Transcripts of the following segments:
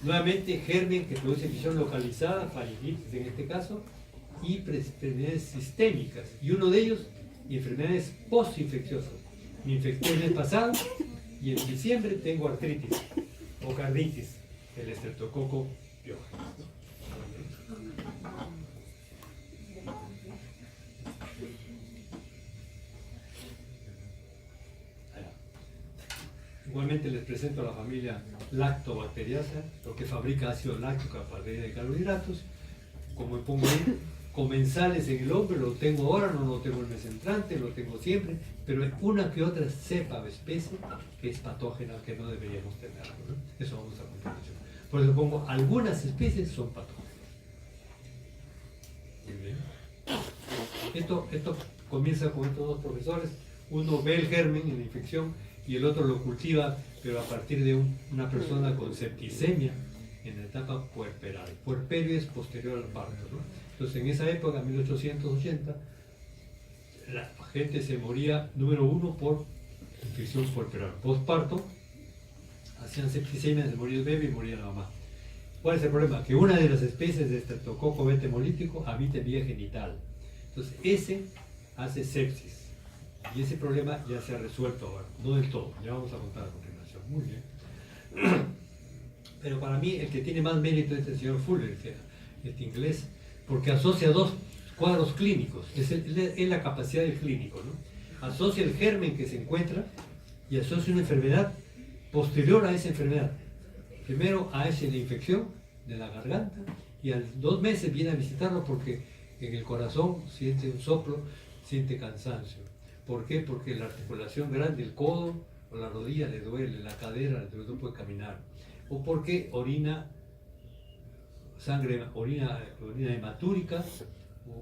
Nuevamente, germen que produce infección localizada, faringitis en este caso, y enfermedades sistémicas. Y uno de ellos, enfermedades postinfecciosas. Me infecté el mes pasado y en diciembre tengo artritis o carditis, el estreptococo piógenes. Igualmente les presento a la familia Lactobacteriaceae, lo que fabrica ácido láctico a partir de carbohidratos. Como me pongo ahí, comensales en el hombre, lo tengo ahora, no lo tengo el mes entrante, lo tengo siempre, pero hay una que otra cepa o especie que es patógena que no deberíamos tener, ¿no? Eso vamos a continuación. Por eso pongo, algunas especies son patógenas. Muy bien. Esto comienza con estos dos profesores. Uno ve el germen en la infección y el otro lo cultiva, pero a partir de una persona con septicemia en la etapa puerperal. Puerperio es posterior al parto, ¿no? Entonces, en esa época, 1880, la gente se moría, número uno, por infección puerperal. Postparto, hacían septicemia, se moría el bebé y moría la mamá. ¿Cuál es el problema? Que una de las especies de estreptococo beta hemolítico habita en vía genital. Entonces, ese hace sepsis. Y ese problema ya se ha resuelto ahora, no del todo, ya vamos a contar a continuación. Muy bien. Pero para mí el que tiene más mérito es el señor Fuller, este inglés, porque asocia dos cuadros clínicos, es la capacidad del clínico, ¿no? Asocia el germen que se encuentra y asocia una enfermedad posterior a esa enfermedad. Primero a esa la infección de la garganta y a los 2 meses viene a visitarlo porque en el corazón siente un soplo, siente cansancio. ¿Por qué? Porque la articulación grande, el codo o la rodilla le duele, la cadera, no puede caminar. O porque orina sangre, orina hematúrica,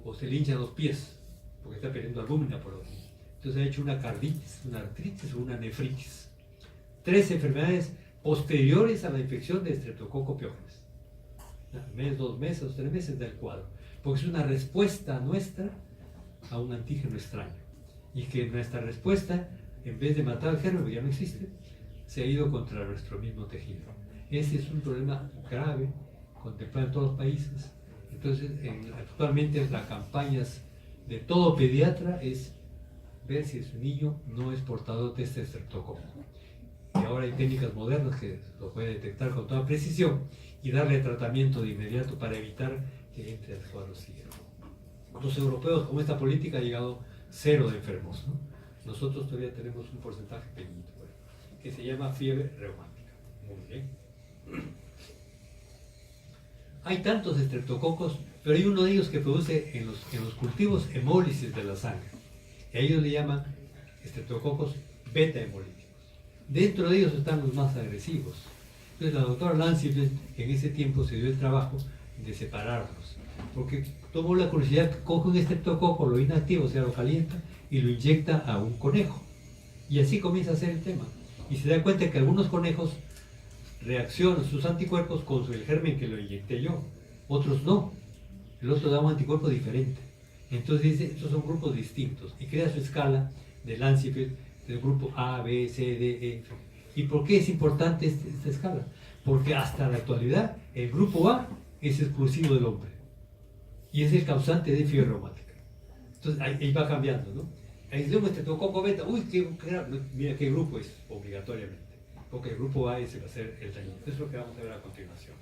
o se le hinchan los pies, porque está perdiendo albúmina por orina. Entonces ha hecho una carditis, una artritis o una nefritis. 3 enfermedades posteriores a la infección de estreptococo piógenes. Mes, 2 meses, 3 meses del cuadro. Porque es una respuesta nuestra a un antígeno extraño. Y que nuestra respuesta, en vez de matar al germen, que ya no existe, se ha ido contra nuestro mismo tejido. Ese es un problema grave, contemplado en todos los países. Entonces, actualmente las campañas de todo pediatra es ver si su niño no es portador de este estreptococo. Y ahora hay técnicas modernas que lo pueden detectar con toda precisión y darle tratamiento de inmediato para evitar que entre al cuadro siguiente. Los europeos, con esta política, han llegado 0 de enfermos, ¿no? Nosotros todavía tenemos un porcentaje pequeñito, que se llama fiebre reumática. Muy bien. Hay tantos estreptococos, pero hay uno de ellos que produce en los cultivos hemólisis de la sangre. Y a ellos le llaman estreptococos beta hemolíticos. Dentro de ellos están los más agresivos. Entonces la doctora Lancet en ese tiempo se dio el trabajo de separarlos, porque tomó la curiosidad, coge un estreptococo, lo inactivo, o sea, lo calienta y lo inyecta a un conejo. Y así comienza a hacer el tema. Y se da cuenta que algunos conejos reaccionan sus anticuerpos con el germen que lo inyecté yo, otros no. El otro da un anticuerpo diferente. Entonces dice, estos son grupos distintos y crea su escala de Lancet del grupo A, B, C, D, E. ¿Y por qué es importante esta escala? Porque hasta la actualidad el grupo A es exclusivo del hombre y es el causante de fiebre reumática. Entonces ahí va cambiando, ¿no? Ahí dice, estreptococo beta, uy, mira qué grupo es, obligatoriamente, porque el grupo A ese va a ser el dañino. Eso es lo que vamos a ver a continuación.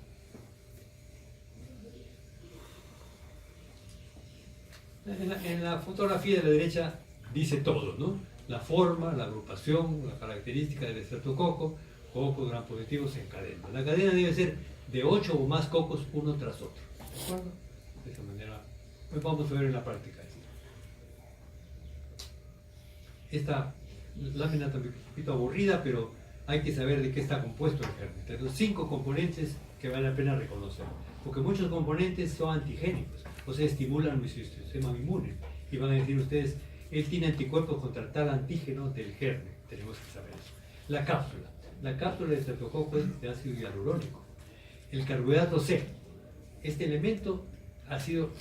En la fotografía de la derecha dice todo, ¿no? La forma, la agrupación, la característica del estreptococo, cocos gram positivos en cadena. La cadena debe ser de 8 o más cocos uno tras otro. ¿De acuerdo? De esa manera, pues vamos a ver en la práctica esto. Esta lámina también es un poquito aburrida, pero hay que saber de qué está compuesto el germen. Entonces, 5 componentes que vale la pena reconocer, porque muchos componentes son antigénicos, o sea, estimulan nuestro sistema inmune. Y van a decir ustedes, él tiene anticuerpos contra tal antígeno del germen. Tenemos que saber eso. La cápsula de estreptococo es de ácido hialurónico. El carbohidrato C. Este elemento ha sido,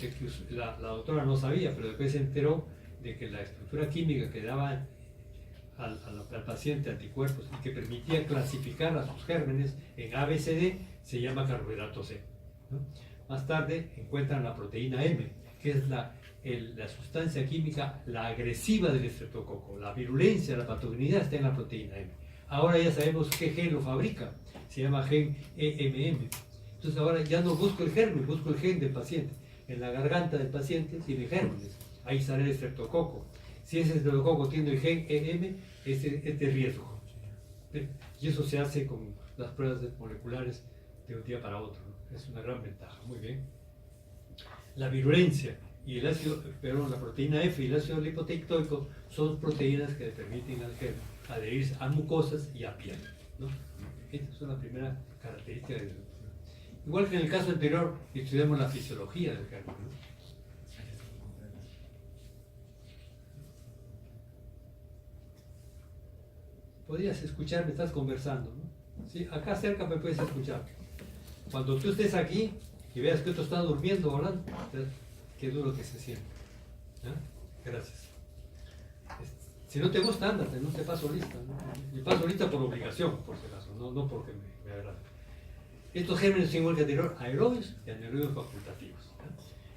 la doctora no sabía, pero después se enteró de que la estructura química que daba al paciente anticuerpos y que permitía clasificar a sus gérmenes en ABCD, se llama carbohidrato C, ¿no? Más tarde encuentran la proteína M, que es la sustancia química, la agresiva del estreptococo. La virulencia, la patogenidad está en la proteína M. Ahora ya sabemos qué gen lo fabrica, se llama gen EMM. Entonces ahora ya no busco el germen, busco el gen del paciente. En la garganta del paciente tiene gérmenes, ahí sale el estreptococo. Si ese estreptococo tiene el gen EM, es de riesgo. Y eso se hace con las pruebas moleculares de un día para otro, ¿no? Es una gran ventaja. Muy bien. La virulencia y el ácido, perdón, la proteína F y el ácido lipoteictoico son proteínas que le permiten al germen adherirse a mucosas y a piel, ¿no? Esta es una primera característica del... Igual que en el caso anterior, estudiamos la fisiología del germen, ¿no? Podrías escucharme, estás conversando, ¿no? ¿Sí? Acá cerca me puedes escuchar. Cuando tú estés aquí y veas que otro está durmiendo o hablando, qué duro que se siente. ¿Ah? Gracias. Si no te gusta, ándate, no te paso lista, ¿no? Y paso lista por obligación, por si acaso, no porque me agrada. Estos gérmenes son igual que anterior, aerobios y anaerobios facultativos,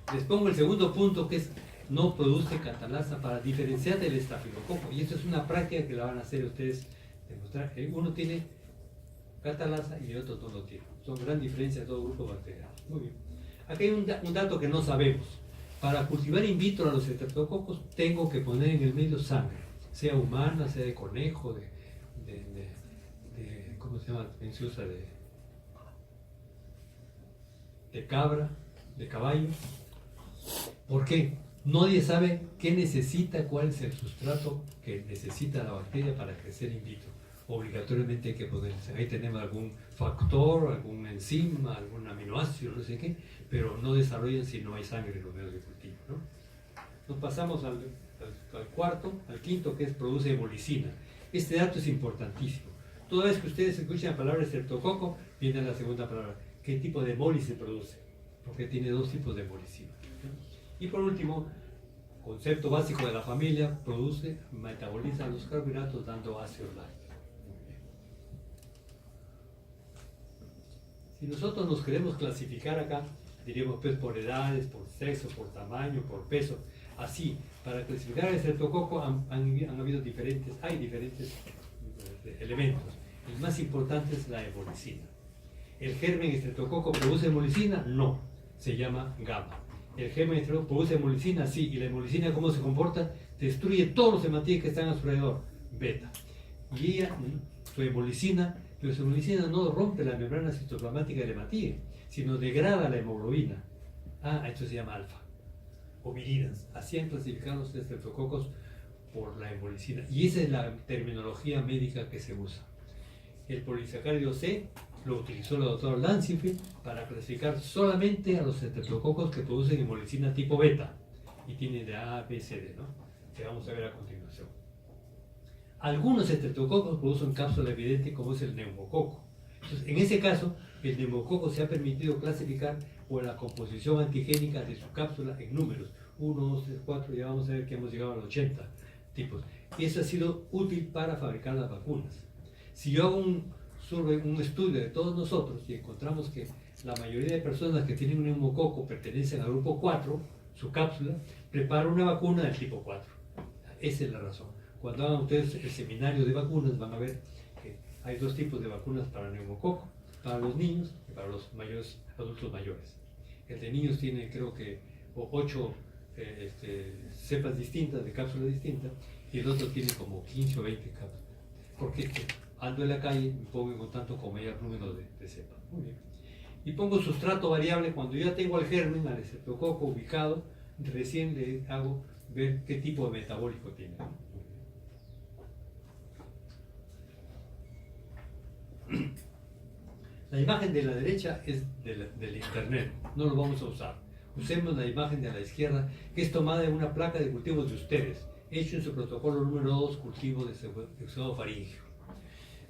¿no? Les pongo el segundo punto, que es no produce catalasa para diferenciar del estafilococo. Y esto es una práctica que la van a hacer ustedes, demostrar que uno tiene catalasa y el otro no lo tiene. Son gran diferencia de todo grupo bacteriano. Muy bien. Aquí hay un dato que no sabemos. Para cultivar in vitro a los estreptococos tengo que poner en el medio sangre, sea humana, sea de conejo, ¿cómo se llama? Se usa de cabra, de caballo. ¿Por qué? Nadie sabe qué necesita, cuál es el sustrato que necesita la bacteria para crecer in vitro. Obligatoriamente hay que ponerse. Ahí tenemos algún factor, algún enzima, algún aminoácido, no sé qué, pero no desarrollan si no hay sangre en los medios de cultivo, ¿no? Nos pasamos al quinto, que es produce hemolicina. Este dato es importantísimo. Toda vez que ustedes escuchan la palabra estreptococo, viene la segunda palabra. ¿Qué tipo de hemólisis se produce? Porque tiene dos tipos de hemolicina. Y por último, concepto básico de la familia, metaboliza los carbohidratos dando ácido láctico. Si nosotros nos queremos clasificar acá, diríamos pues por edades, por sexo, por tamaño, por peso, así, para clasificar el estreptococo hay diferentes elementos. El más importante es la hemolicina. ¿El germen estreptococo produce hemolicina? No, se llama gamma. El germen estreptococo produce hemolicina, sí, y la hemolicina, ¿cómo se comporta? Destruye todos los hematíes que están a su alrededor, beta. Y ella, su hemolicina, pero su hemolicina no rompe la membrana citoplasmática del hematíe, sino degrada la hemoglobina. Esto se llama alfa, o virinas. Así han clasificado los estreptococos por la hemolicina. Y esa es la terminología médica que se usa. El polisacárido C lo utilizó la doctora Lansingfield para clasificar solamente a los estreptococos que producen hemolicina tipo beta. Y tiene de A, B, C, D, ¿no? Que vamos a ver a continuación. Algunos estreptococos producen cápsula evidente, como es el neumococo. Entonces, en ese caso, el neumococo se ha permitido clasificar por la composición antigénica de su cápsula en números. 1, 2, 3, 4, ya vamos a ver que hemos llegado a los 80 tipos. Y eso ha sido útil para fabricar las vacunas. Si yo hago un estudio de todos nosotros y encontramos que la mayoría de personas que tienen un neumococo pertenecen al grupo 4, su cápsula, preparo una vacuna del tipo 4. Esa es la razón. Cuando hagan ustedes el seminario de vacunas van a ver que hay dos tipos de vacunas para neumococo, para los niños y para los adultos mayores. El de niños tiene creo que 8 cepas distintas, de cápsulas distintas, y el otro tiene como 15 o 20 cápsulas. Porque ando en la calle, me pongo en contacto con mayor número de cepas. Muy bien. Y pongo sustrato variable. Cuando ya tengo al germen, al estreptococo ubicado, recién le hago ver qué tipo de metabólico tiene. La imagen de la derecha es del internet, no lo vamos a usar. Usemos la imagen de la izquierda, que es tomada de una placa de cultivos de ustedes, hecho en su protocolo número 2, cultivo de exudado faríngeo.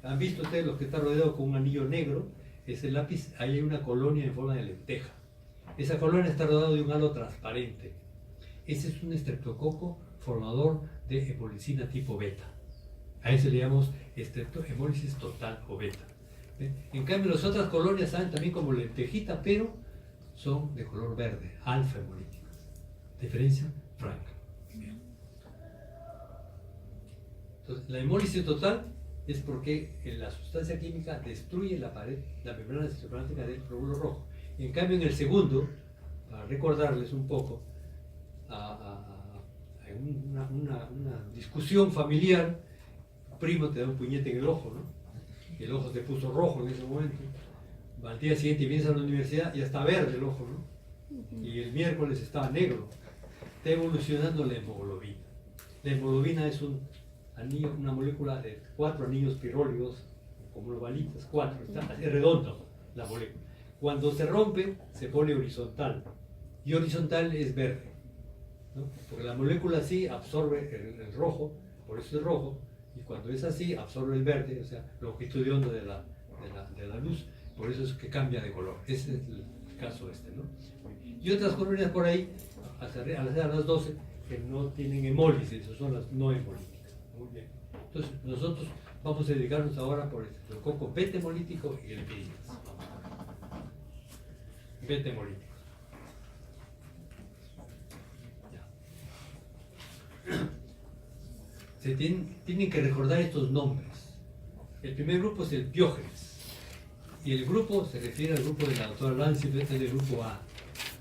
¿Han visto ustedes lo que está rodeado con un anillo negro? Es el lápiz, ahí hay una colonia en forma de lenteja. Esa colonia está rodeada de un halo transparente. Ese es un estreptococo formador de hemolicina tipo beta. A eso le llamamos hemólisis total o beta. En cambio, las otras colonias saben también como lentejita, pero son de color verde, alfa hemolíticas. Diferencia franca. Bien. Entonces, la hemólisis total es porque la sustancia química destruye la pared, la membrana citoplasmática del glóbulo rojo. En cambio, en el segundo, para recordarles un poco, una discusión familiar, un primo te da un puñete en el ojo, ¿no? Y el ojo te puso rojo en ese momento. Al día siguiente vienes a la universidad y ya está verde el ojo, ¿no? Y el miércoles estaba negro. Está evolucionando la hemoglobina. La hemoglobina es un anillo, una molécula de 4 anillos pirólidos, como los balitas, 4, es redondo la molécula. Cuando se rompe, se pone horizontal. Y horizontal es verde, ¿no? Porque la molécula así absorbe el rojo, por eso es rojo, y cuando es así, absorbe el verde, o sea, longitud de onda de la luz, por eso es que cambia de color. Ese es el caso ¿no? Y otras colonias por ahí, a las 12, que no tienen hemólisis, son las no hemolíticas. Muy bien. Entonces, nosotros vamos a dedicarnos ahora por el coco beta hemolítico y el pirinas. Beta hemolítico. Se tienen que recordar estos nombres. El primer grupo es el Piógenes. Y el grupo se refiere al grupo de la doctora Lancet, este es el grupo A.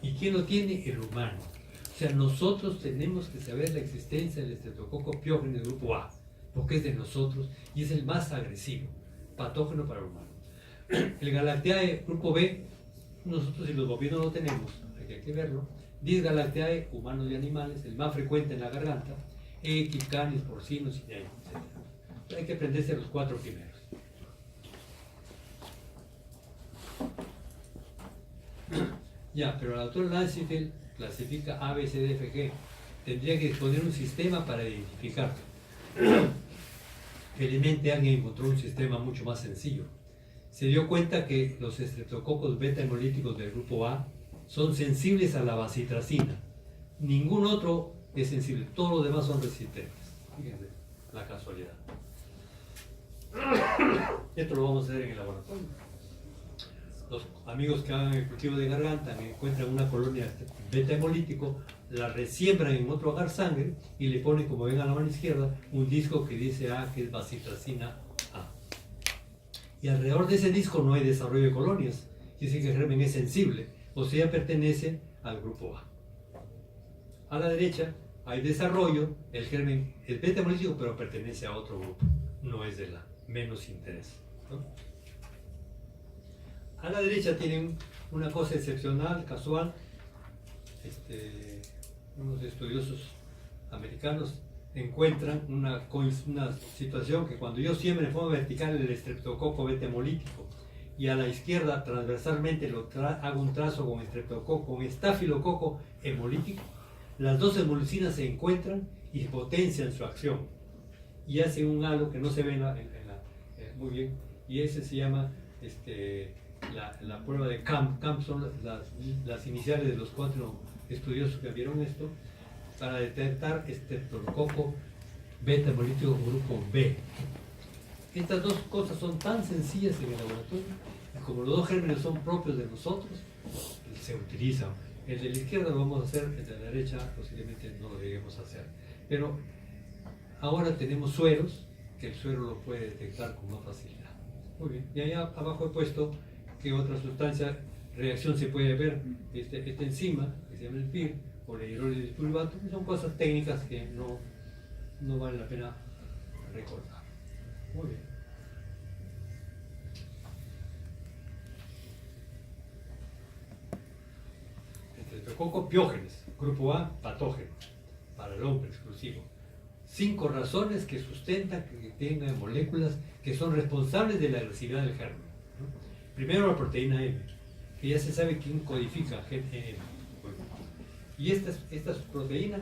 ¿Y quién lo tiene? El humano. O sea, nosotros tenemos que saber la existencia del estreptococo Piógenes grupo A, porque es de nosotros y es el más agresivo, patógeno para el humano. El Galacteae grupo B, nosotros y los bovinos lo tenemos, hay que verlo. Disgalacteae, humanos y animales, el más frecuente en la garganta. Equis, canis, porcinos, y etc. Hay que aprenderse los 4 primeros. Ya, pero la doctora Lancet clasifica A, B, C, D, F, G. Tendría que disponer un sistema para identificar. Felizmente alguien encontró un sistema mucho más sencillo. Se dio cuenta que los estreptococos beta hemolíticos del grupo A son sensibles a la bacitracina. Ningún otro es sensible, todos los demás son resistentes. Fíjense la casualidad. Esto lo vamos a hacer en el laboratorio. Los amigos que hagan el cultivo de garganta encuentran una colonia beta hemolítico, la resiembran en otro agar sangre y le ponen, como ven a la mano izquierda, un disco que dice A, que es bacitracina A. Y alrededor de ese disco no hay desarrollo de colonias, quiere decir que el germen es sensible, o sea, pertenece al grupo A. A la derecha hay desarrollo, el germen es beta hemolítico, pero pertenece a otro grupo, no es de la menos interés, ¿no? A la derecha tienen una cosa excepcional, casual. Unos estudiosos americanos encuentran una situación que cuando yo siembro en forma vertical el estreptococo beta hemolítico y a la izquierda transversalmente hago un trazo con estreptococo, con estafilococo hemolítico, las dos hemolicinas se encuentran y potencian su acción y hacen un halo que no se ve muy bien, y ese se llama la prueba de Camp. Camp son las iniciales de los 4 estudiosos que vieron esto para detectar estreptococo beta hemolítico grupo B. Estas dos cosas son tan sencillas en el laboratorio y como los dos gérmenes son propios de nosotros, se utilizan. El de la izquierda lo vamos a hacer, el de la derecha posiblemente no lo lleguemos a hacer. Pero ahora tenemos sueros, que el suero lo puede detectar con más facilidad. Muy bien, y allá abajo he puesto que otra sustancia, reacción se puede ver, esta enzima, que se llama el PIR, o la hidrólisis purivato, son cosas técnicas que no vale la pena recordar. Muy bien. Estreptococo Piógenes, grupo A, patógeno, para el hombre exclusivo. 5 razones que sustentan que tenga moléculas que son responsables de la agresividad del germen, ¿no? Primero, la proteína M, que ya se sabe quién codifica gen M. Y estas proteínas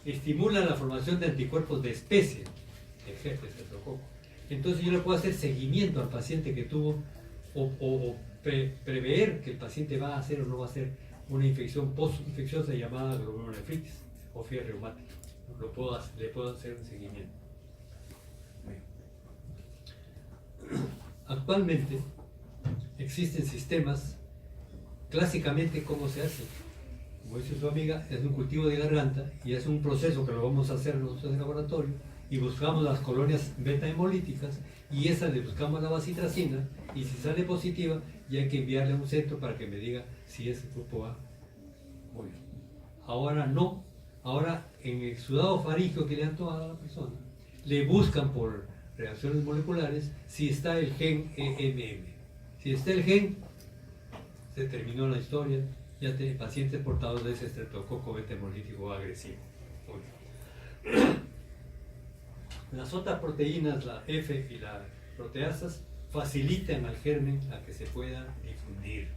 estimulan la formación de anticuerpos de especie de estreptococo. Entonces yo le puedo hacer seguimiento al paciente que tuvo o prever que el paciente va a hacer o no va a hacer una infección postinfecciosa llamada glomurulonefritis o fiebre reumática. Le puedo hacer un seguimiento. Bien. Actualmente existen sistemas, clásicamente, ¿cómo se hace? Como dice su amiga, es un cultivo de garganta y es un proceso que lo vamos a hacer nosotros en el laboratorio y buscamos las colonias beta-hemolíticas y esa le buscamos la bacitracina y si sale positiva ya hay que enviarle a un centro para que me diga si es grupo A. Muy bien. Ahora no, ahora en el sudado faríngeo que le han tomado a la persona, le buscan por reacciones moleculares si está el gen EMM. Si está el gen, se terminó la historia, ya tiene pacientes portados de ese estreptococo beta hemolítico agresivo. Las otras proteínas, la F y las proteasas, facilitan al germen a que se pueda difundir.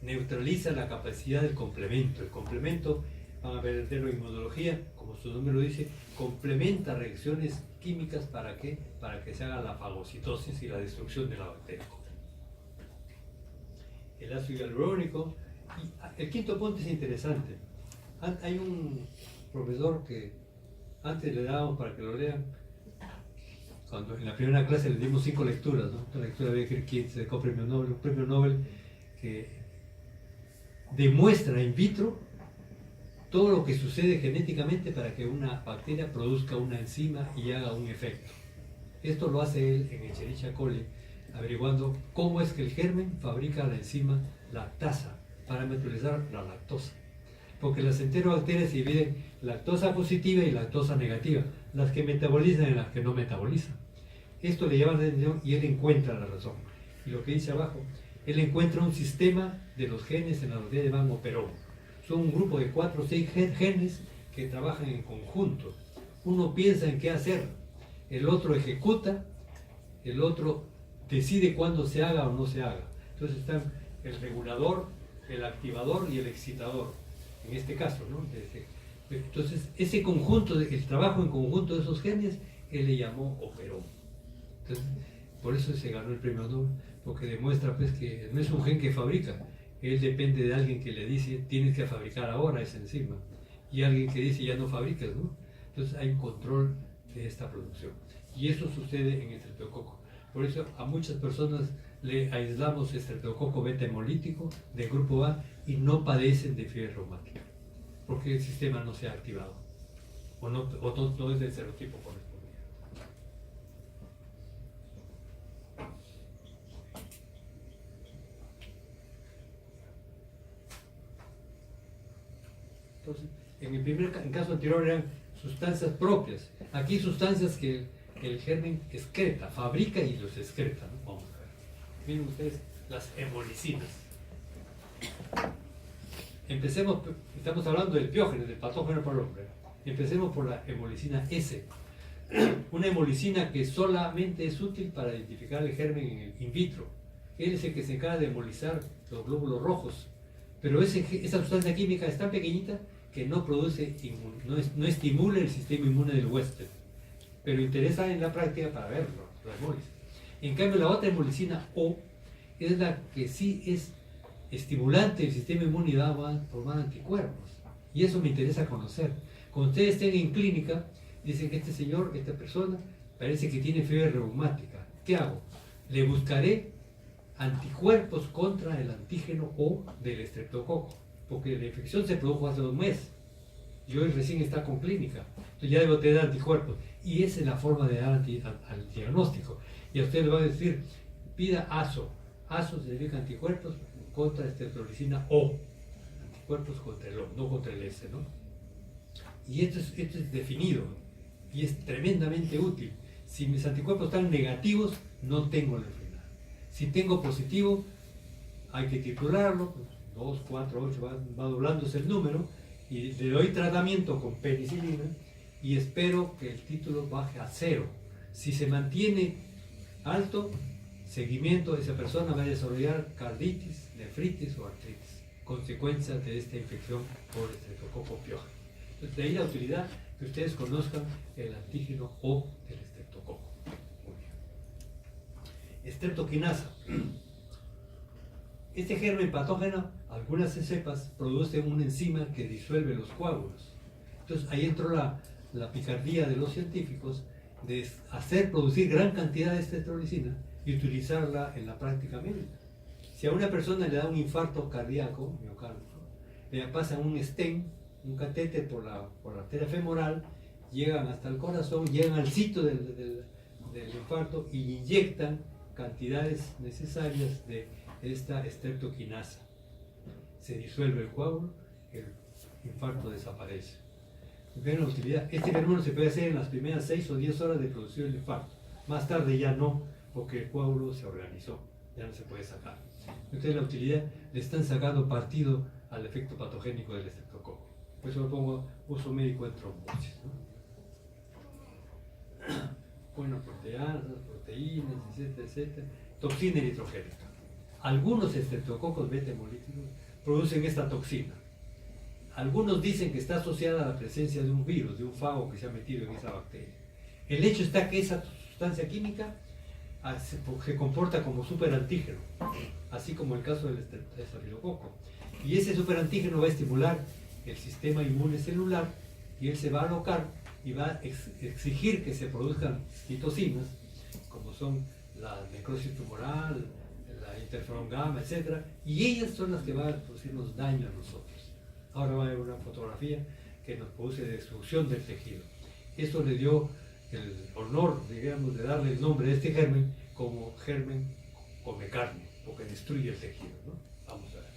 Neutraliza la capacidad del complemento. El complemento, van a ver en inmunología, como su nombre lo dice, complementa reacciones químicas ¿para qué? Para que se haga la fagocitosis y la destrucción de la bacteria. El ácido hialurónico. Y el quinto punto es interesante. Hay un profesor que antes le dábamos para que lo lean, cuando en la primera clase le dimos 5 lecturas, ¿no? La lectura de Becker, quien se sacó premio Nobel, un premio Nobel que demuestra in vitro todo lo que sucede genéticamente para que una bacteria produzca una enzima y haga un efecto. Esto lo hace él en Escherichia coli, averiguando cómo es que el germen fabrica la enzima lactasa para metabolizar la lactosa. Porque las enterobacterias se dividen lactosa positiva y lactosa negativa, las que metabolizan y las que no metabolizan. Esto le llama la atención y él encuentra la razón. Y lo que dice abajo, él encuentra un sistema de los genes en la bacteria llamado operón. Son un grupo de 4 o 6 genes que trabajan en conjunto. Uno piensa en qué hacer, el otro ejecuta, el otro decide cuándo se haga o no se haga. Entonces están el regulador, el activador y el excitador, en este caso, ¿no? Entonces ese conjunto, el trabajo en conjunto de esos genes, él le llamó operón. Entonces, por eso se ganó el premio Nobel, porque demuestra pues que no es un gen que fabrica, él depende de alguien que le dice tienes que fabricar ahora esa enzima y alguien que dice ya no fabricas, ¿no? Entonces hay un control de esta producción y eso sucede en el estreptococo. Por eso a muchas personas le aislamos estreptococo beta hemolítico del grupo A y no padecen de fiebre reumática porque el sistema no se ha activado o no es del serotipo correspondiente. Entonces, en el caso anterior eran sustancias propias. Aquí sustancias que el germen excreta, fabrica y los excreta, ¿no? Vamos a ver. Miren ustedes las hemolicinas. Empecemos, estamos hablando del piógeno, del patógeno para el hombre. Empecemos por la hemolicina S. Una hemolicina que solamente es útil para identificar el germen en el in vitro. Él es el que se encarga de hemolizar los glóbulos rojos. Pero esa sustancia química es tan pequeñita que no produce, no estimula el sistema inmune del huésped, pero interesa en la práctica para verlo, la hemólisis. En cambio, la otra hemolicina O es la que sí es estimulante del sistema inmune y va a formar anticuerpos. Y eso me interesa conocer. Cuando ustedes estén en clínica, dicen que este señor, esta persona, parece que tiene fiebre reumática. ¿Qué hago? Le buscaré anticuerpos contra el antígeno O del estreptococo, porque la infección se produjo hace 2 meses y hoy recién está con clínica, entonces ya debo tener anticuerpos y esa es la forma de dar al diagnóstico. Y a usted le va a decir, pida ASO. ASO significa anticuerpos contra estreptolicina O, anticuerpos contra el O, no contra el S, ¿no? Y esto es definido y es tremendamente útil. Si mis anticuerpos están negativos, no tengo la enfermedad. Si tengo positivo, hay que titularlo, 2, 4, 8, va doblándose el número, y le doy tratamiento con penicilina y espero que el título baje a 0. Si se mantiene alto, seguimiento, esa persona va a desarrollar carditis, nefritis o artritis, consecuencias de esta infección por estreptococo piógeno. Entonces, de ahí la utilidad que ustedes conozcan el antígeno O del estreptococo. Estreptoquinasa. Este germen patógeno, algunas cepas producen una enzima que disuelve los coágulos. Entonces ahí entró la picardía de los científicos de hacer producir gran cantidad de estreptolicina y utilizarla en la práctica médica. Si a una persona le da un infarto cardíaco, miocardio, le pasan un stent, un catéter por la arteria femoral, llegan hasta el corazón, llegan al sitio del infarto y inyectan cantidades necesarias de esta streptoquinasa. Se disuelve el coágulo, el infarto desaparece. Ven la utilidad. Este fenómeno se puede hacer en las primeras 6 o 10 horas de producción del infarto. Más tarde ya no, porque el coágulo se organizó, ya no se puede sacar. Entonces la utilidad le están sacando partido al efecto patogénico del estreptococo. Por eso lo pongo uso médico en trombosis, ¿no? Bueno, proteínas, etcétera, etcétera. Toxina eritrogénica. Algunos estreptococos beta hemolíticos producen esta toxina. Algunos dicen que está asociada a la presencia de un virus, de un fago que se ha metido en esa bacteria. El hecho está que esa sustancia química se comporta como superantígeno, así como el caso del estafilococo. Y ese superantígeno va a estimular el sistema inmune celular y él se va a alocar y va a exigir que se produzcan citocinas, como son la necrosis tumoral, la interferón gamma, etc. Y ellas son las que van a producirnos daño a nosotros. Ahora va a haber una fotografía que nos produce destrucción del tejido. Esto le dio el honor, digamos, de darle el nombre a este germen como germen come carne, porque destruye el tejido, ¿no? Vamos a ver.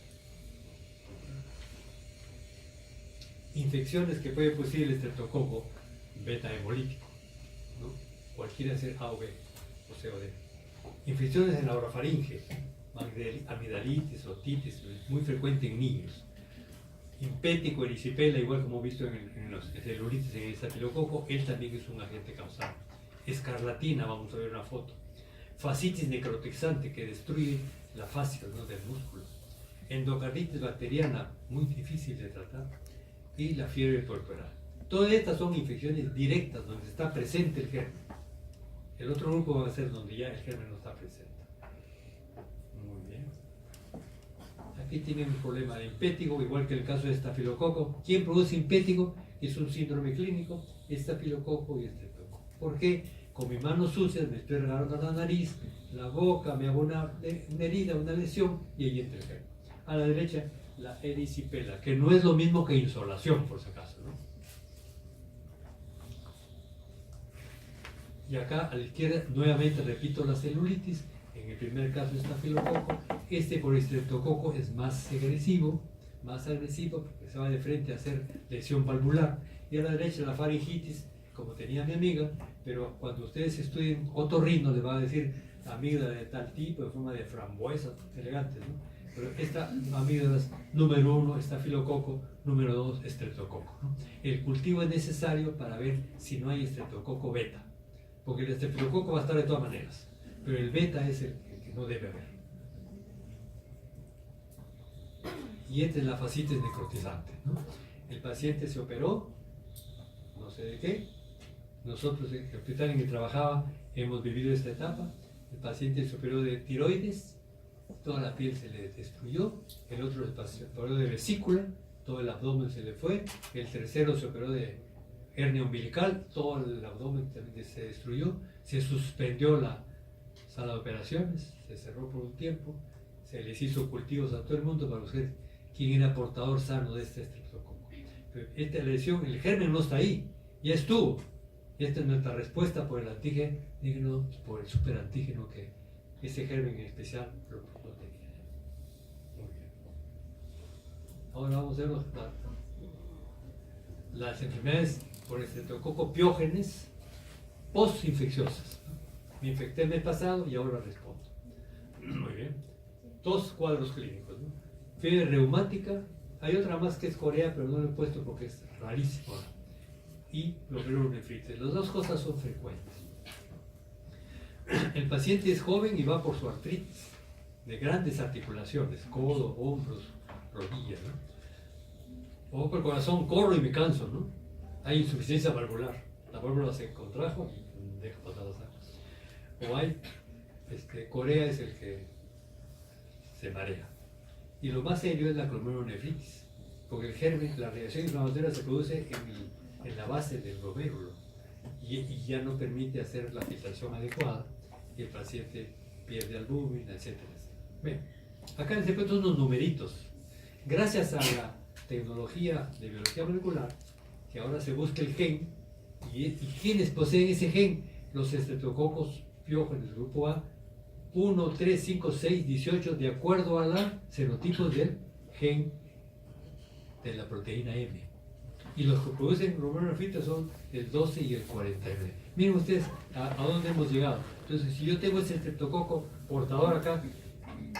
Infecciones que puede producir el estreptococo beta hemolítico, ¿no? Cualquiera ser A o B o C o D. Infecciones en la orofaringe, amigdalitis, otitis, muy frecuente en niños. Impético, erisipela, igual como hemos visto en los celulitis en el estafilococo, él también es un agente causal. Escarlatina, vamos a ver una foto. Fascitis necrotizante, que destruye la fascia, ¿no?, del músculo. Endocarditis bacteriana, muy difícil de tratar. Y la fiebre puerperal. Todas estas son infecciones directas donde está presente el germen. El otro grupo va a ser donde ya el germen no está presente. Muy bien. Aquí tienen un problema de impético, igual que el caso de estafilococo. ¿Quién produce impético? Es un síndrome clínico, estafilococo y estreptococo. ¿Por qué? Con mis manos sucias me estoy regalando la nariz, la boca, me hago una herida, una lesión y ahí entra el germen. A la derecha, la erisipela, que no es lo mismo que insolación, por si acaso, ¿no? Y acá a la izquierda, nuevamente repito la celulitis. En el primer caso estafilococo, este por estreptococo es más agresivo, porque se va de frente a hacer lesión valvular. Y a la derecha la faringitis, como tenía mi amiga, pero cuando ustedes estudien otorrino les va a decir amígdala de tal tipo, de forma de frambuesa, elegantes, ¿no? Pero esta amígdala es número 1, estafilococo, número 2, estreptococo, ¿no? El cultivo es necesario para ver si no hay estreptococo beta, porque el estreptococo va a estar de todas maneras, pero el beta es el que no debe haber. Y esta es la fascitis necrotizante, ¿no? El paciente se operó, no sé de qué. Nosotros en el hospital en que trabajaba hemos vivido esta etapa. El paciente se operó de tiroides, toda la piel se le destruyó. El otro se operó de vesícula, todo el abdomen se le fue. El tercero se operó de hernia umbilical, todo el abdomen también se destruyó. Se suspendió la sala de operaciones, se cerró por un tiempo. Se les hizo cultivos a todo el mundo para ver quién era portador sano de este estreptococo. Pero esta lesión, el germen no está ahí, ya estuvo. Y esta es nuestra respuesta por el antígeno, por el superantígeno que ese germen en especial lo tenía. Muy bien. Ahora vamos a ver las enfermedades por estreptococo piógenes postinfecciosas, ¿no? Me infecté el mes pasado y ahora respondo. Muy bien. 2 cuadros clínicos, ¿no? Fiebre reumática, hay otra más que es Corea, pero no lo he puesto porque es rarísima. Y glomerulonefritis. Las dos cosas son frecuentes. El paciente es joven y va por su artritis de grandes articulaciones, codo, hombros, rodillas, ¿no? O por el corazón, corro y me canso, ¿no? Hay insuficiencia valvular, la válvula se contrajo y deja pasar la sangre. O hay, Corea es el que se marea. Y lo más serio es la glomerulonefritis, porque el germen, la reacción inflamatoria se produce en la base del glomérulo y ya no permite hacer la filtración adecuada y el paciente pierde albúmina, etcétera. Bien, acá les he puesto unos numeritos. Gracias a la tecnología de biología molecular, que ahora se busca el gen, y quienes poseen ese gen, los estreptococos piojos en el grupo A, 1, 3, 5, 6, 18, de acuerdo a los serotipos del gen de la proteína M. Y los que producen glomerulonefritos son el 12 y el 49. Miren ustedes a dónde hemos llegado. Entonces, si yo tengo ese estreptococo portador acá,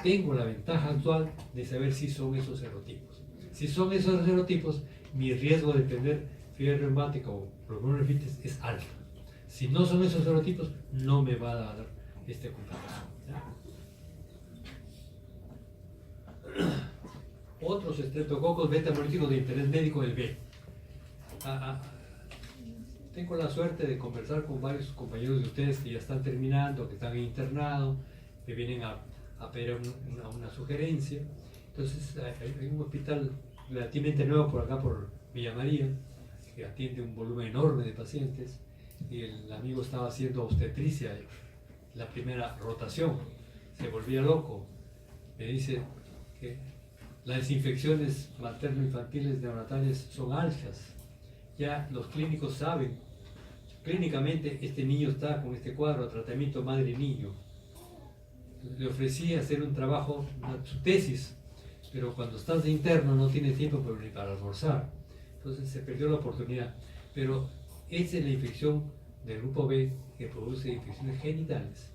tengo la ventaja actual de saber si son esos serotipos. Si son esos serotipos, mi riesgo de tener fiebre reumática o glomerulonefritis es alto. Si no son esos serotipos, no me va a dar esta complicación. Otros estreptococos beta-hemolíticos de interés médico, el B. Tengo la suerte de conversar con varios compañeros de ustedes que ya están terminando, que están internados, que vienen a pedir una sugerencia. Entonces, hay un hospital relativamente nuevo por acá, por Villa María, que atiende un volumen enorme de pacientes, y el amigo estaba haciendo obstetricia, la primera rotación, se volvía loco. Me dice que las infecciones materno-infantiles neonatales son altas. Ya los clínicos saben, clínicamente este niño está con este cuadro, tratamiento madre-niño. Le ofrecí hacer un trabajo, su tesis, pero cuando estás de interno no tienes tiempo ni para almorzar. Entonces se perdió la oportunidad. Pero esa es la infección del grupo B que produce infecciones genitales.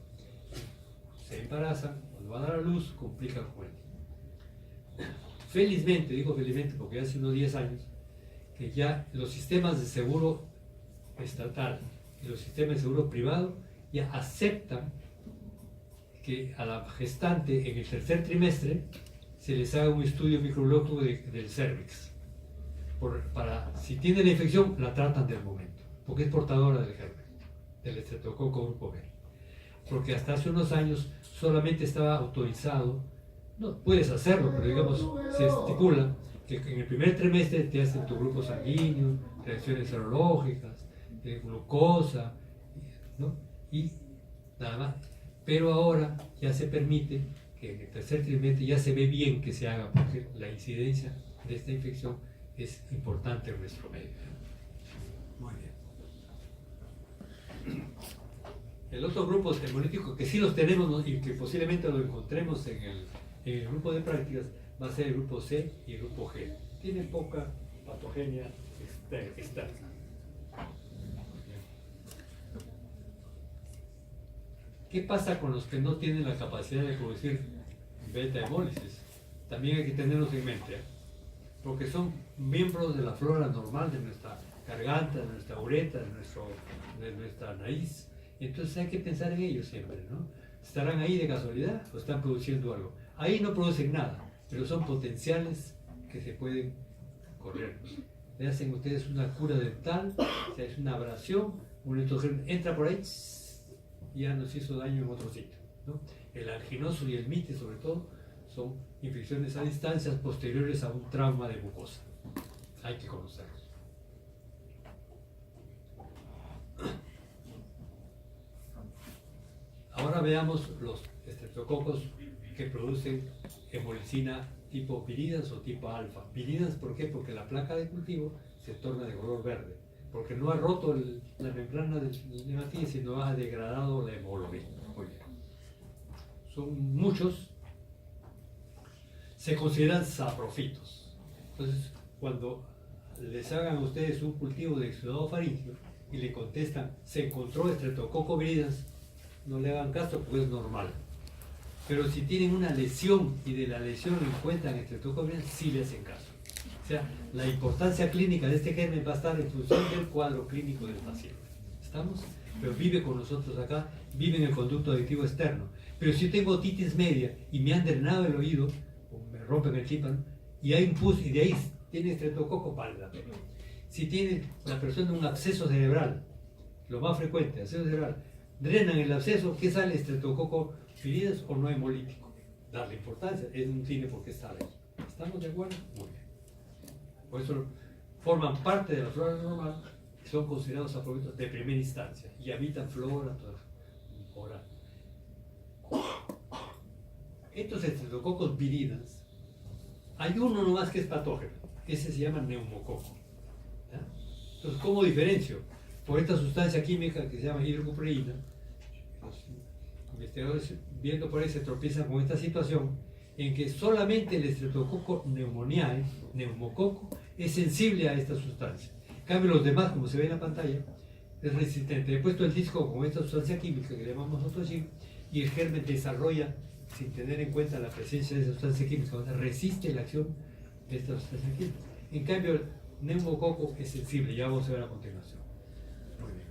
Se embarazan, cuando van a dar a luz, complican con él. Felizmente, digo felizmente porque hace unos 10 años, que ya los sistemas de seguro estatal y los sistemas de seguro privado ya aceptan que a la gestante en el tercer trimestre se les haga un estudio microbiológico del cervix. Si tiene la infección, la tratan del momento, porque es portadora del germen, del estreptococo grupo B. Porque hasta hace unos años solamente estaba autorizado, no puedes hacerlo, pero digamos, se estipula que en el primer trimestre te hacen tu grupo sanguíneo, reacciones serológicas, glucosa, ¿no? Y nada más. Pero ahora ya se permite que en el tercer trimestre ya se ve bien que se haga, porque la incidencia de esta infección es importante en nuestro medio. Muy bien. El otro grupo hemolítico que sí los tenemos y que posiblemente lo encontremos en el grupo de prácticas va a ser el grupo C y el grupo G. Tienen poca patogenia externa. ¿Qué pasa con los que no tienen la capacidad de producir beta-hemólisis? También hay que tenerlos en mente, porque son miembros de la flora normal de nuestra garganta, de nuestra uretra, de nuestra nariz. Entonces hay que pensar en ellos siempre, ¿no? ¿Estarán ahí de casualidad o están produciendo algo? Ahí no producen nada, pero son potenciales que se pueden correr. Le hacen ustedes una cura dental, se hace una abrasión, un electrogen entra por ahí y ya nos hizo daño en otro sitio, ¿no? El anginoso y el mite, sobre todo, son infecciones a distancias posteriores a un trauma de mucosa. Hay que conocerlos. Ahora veamos los estreptococos que producen hemolicina tipo piridas o tipo alfa. Piridas, ¿por qué? Porque la placa de cultivo se torna de color verde, porque no ha roto la membrana del nematín, sino ha degradado la hemoglobina. Muy bien. Son muchos, se consideran saprofitos. Entonces, cuando les hagan a ustedes un cultivo de exudado faríngeo y le contestan, se encontró estreptococo viridas, no le hagan caso porque es normal. Pero si tienen una lesión y de la lesión encuentran estreptococo viridas, sí le hacen caso. O sea, la importancia clínica de este germen va a estar en función del cuadro clínico del paciente. ¿Estamos? Pero vive con nosotros acá, vive en el conducto aditivo externo. Pero si tengo otitis media y me han drenado el oído, o me rompen el tímpano, y hay un pus y de ahí tiene estreptococo, vale la pena. Si tiene la persona un absceso cerebral, lo más frecuente, absceso cerebral, drenan el absceso, ¿qué sale? Estreptococo viridas o no hemolítico. Darle importancia, es un cine porque está ahí. ¿Estamos de acuerdo? Muy bien. Por eso forman parte de la flora normal y son considerados saprofitos de primera instancia y habitan flora oral. Estos estreptococos viridas, hay uno nomás que es patógeno, ese se llama neumococo. ¿Ya? Entonces, ¿cómo diferencio? Por esta sustancia química que se llama hidrocupreína, los investigadores viendo por ahí se tropiezan con esta situación en que solamente el estreptococo pneumoniae, neumococo, es sensible a esta sustancia. En cambio, los demás, como se ve en la pantalla, es resistente. He puesto el disco con esta sustancia química que le llamamos autogin y el germen desarrolla, sin tener en cuenta la presencia de esa sustancia química, o sea, resiste la acción de esta sustancia química. En cambio, el neumococo es sensible, ya vamos a ver a continuación. Muy bien.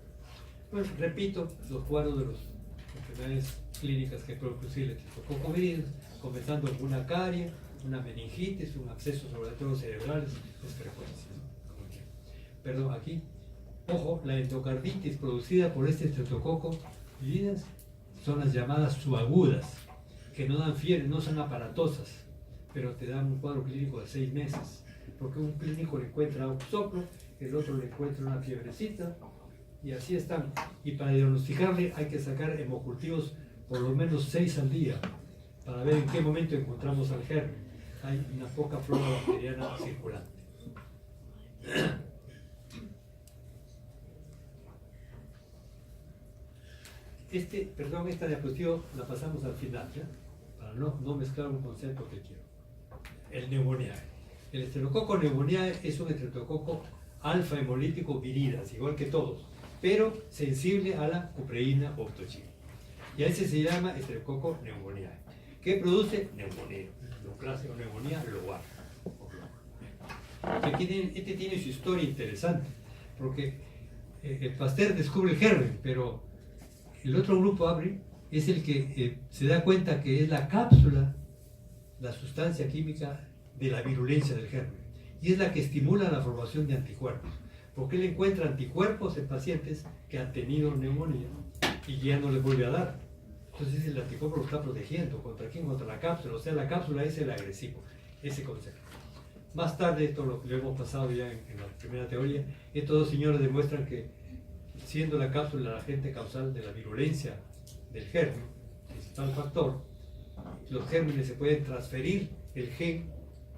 Pues repito los cuadros de las enfermedades clínicas que pueden producir el estreptococo viridas, comenzando con una carie, una meningitis, un absceso sobre todo cerebrales, es frecuencia. Perdón, aquí, ojo, la endocarditis producida por este estreptococo viridas son las llamadas subagudas, que no dan fiebre, no son aparatosas, pero te dan un cuadro clínico de 6 meses, porque un clínico le encuentra un soplo, el otro le encuentra una fiebrecita, y así están. Y para diagnosticarle hay que sacar hemocultivos por lo menos 6 al día, para ver en qué momento encontramos al germen. Hay una poca flora bacteriana circulante. Esta diapositiva la pasamos al final, ¿ya? Para no mezclar un concepto que quiero. El pneumoniae. El estreptococo pneumoniae es un estreptococo alfa hemolítico viridas, igual que todos, pero sensible a la cupreína o optochina. Y a ese se llama estreptococo pneumoniae, que produce neumonía, neoclasia o neumonía lobar. Este tiene su historia interesante, porque el Pasteur descubre el germen, pero el otro grupo ABRI es el que se da cuenta que es la cápsula, la sustancia química de la virulencia del germen, y es la que estimula la formación de anticuerpos, porque él encuentra anticuerpos en pacientes que han tenido neumonía y ya no les vuelve a dar. Entonces el anticuerpo lo está protegiendo. ¿Contra quién? Contra la cápsula. O sea, la cápsula es el agresivo, ese concepto. Más tarde, esto lo hemos pasado ya en la primera teoría, estos dos señores demuestran que siendo la cápsula el agente causal de la virulencia del germen, principal factor, los gérmenes se pueden transferir el gen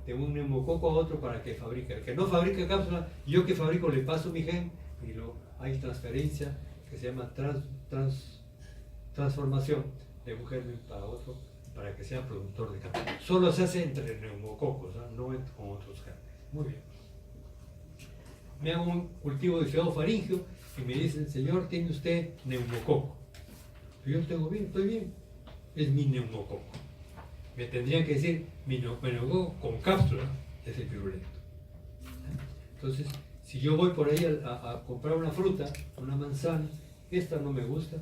de un neumococo a otro para que fabrique. El que no fabrica cápsula, yo que fabrico le paso mi gen y hay transferencia que se llama transformación de un germen para otro para que sea productor de cápsula. Solo se hace entre neumococos, no con otros gérmenes. Muy bien. Me hago un cultivo de faringio y me dicen, señor, ¿tiene usted neumococo? Yo tengo bien, estoy bien. Es mi neumococo. Me tendrían que decir, mi neumococo con cápsula es el virulento. Entonces, si yo voy por ahí a comprar una fruta, una manzana, esta no me gusta,